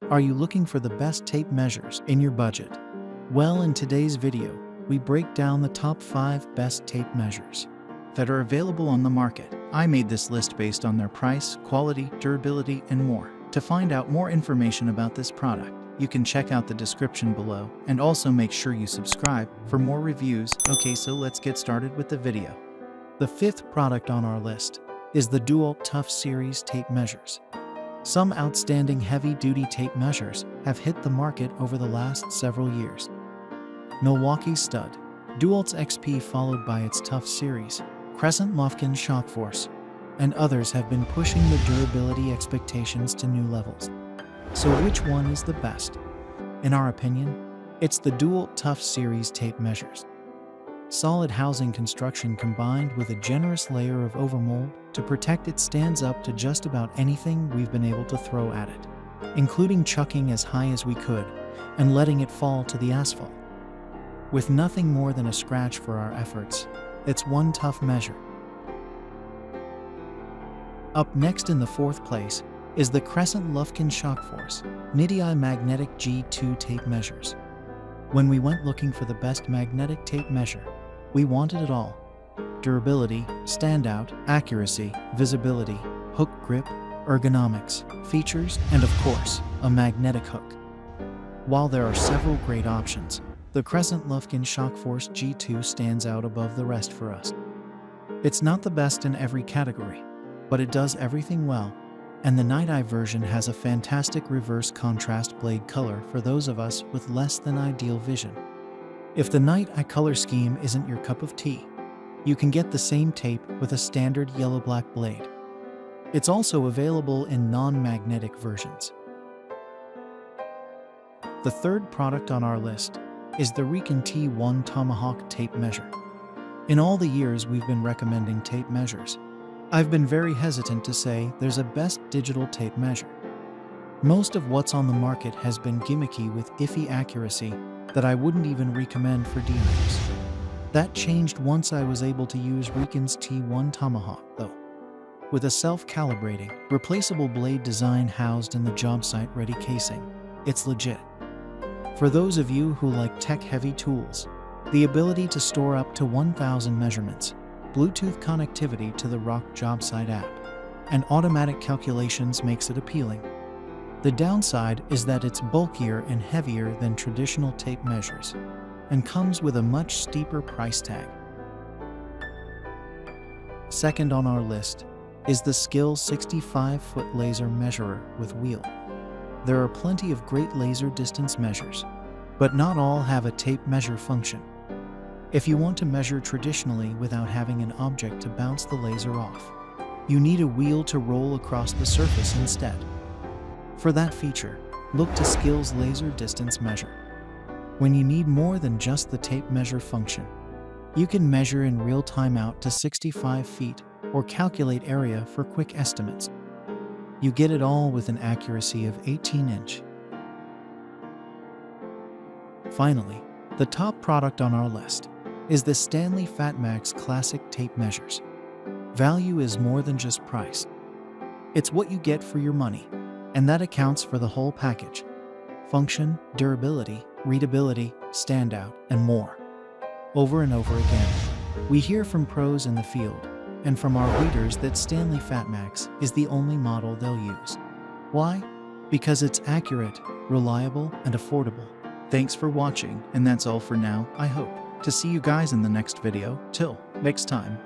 Are you looking for the best tape measures in your budget? Well, in today's video, we break down the top 5 best tape measures that are available on the market. I made this list based on their price, quality, durability, and more. To find out more information about this product, you can check out the description below, and also make sure you subscribe for more reviews. Okay, so let's get started with the video. The 5th product on our list is the DeWalt Tough Series tape measures. Some outstanding heavy-duty tape measures have hit the market over the last several years. Milwaukee Stud, DeWalt's XP followed by its Tough Series, Crescent, Lufkin, Shockforce, and others have been pushing the durability expectations to new levels. So which one is the best? In our opinion, it's the DeWalt Tough Series tape measures. Solid housing construction combined with a generous layer of overmold to protect it stands up to just about anything we've been able to throw at it, including chucking as high as we could and letting it fall to the asphalt. With nothing more than a scratch for our efforts, it's one tough measure. Up next in the 4th place is the Crescent Lufkin Shockforce NiteEye Magnetic G2 tape measures. When we went looking for the best magnetic tape measure, we wanted it all: durability, standout, accuracy, visibility, hook grip, ergonomics, features, and of course, a magnetic hook. While there are several great options, the Crescent Lufkin Shockforce G2 stands out above the rest for us. It's not the best in every category, but it does everything well, and the NiteEye version has a fantastic reverse contrast blade color for those of us with less than ideal vision. If the NiteEye color scheme isn't your cup of tea, you can get the same tape with a standard yellow-black blade. It's also available in non-magnetic versions. The 3rd product on our list is the Reekon T1 Tomahawk tape measure. In all the years we've been recommending tape measures, I've been very hesitant to say there's a best digital tape measure. Most of what's on the market has been gimmicky with iffy accuracy that I wouldn't even recommend for beginners. That changed once I was able to use Reekon's T1 Tomahawk, though. With a self-calibrating, replaceable blade design housed in the job site-ready casing, it's legit. For those of you who like tech-heavy tools, the ability to store up to 1,000 measurements, Bluetooth connectivity to the Rock job site app, and automatic calculations makes it appealing. The downside is that it's bulkier and heavier than traditional tape measures, and comes with a much steeper price tag. Second on our list is the Skil 65-foot laser measurer with wheel. There are plenty of great laser distance measures, but not all have a tape measure function. If you want to measure traditionally without having an object to bounce the laser off, you need a wheel to roll across the surface instead. For that feature, look to Skil's laser distance measure. When you need more than just the tape measure function, you can measure in real time out to 65 feet or calculate area for quick estimates. You get it all with an accuracy of 18-inch. Finally, the top product on our list is the Stanley FatMax Classic Tape Measures. Value is more than just price. It's what you get for your money, and that accounts for the whole package: function, durability, readability, standout, and more. Over and over again, we hear from pros in the field and from our readers that Stanley FatMax is the only model they'll use. Why? Because it's accurate, reliable, and affordable. Thanks for watching, and that's all for now. I hope to see you guys in the next video. Till next time.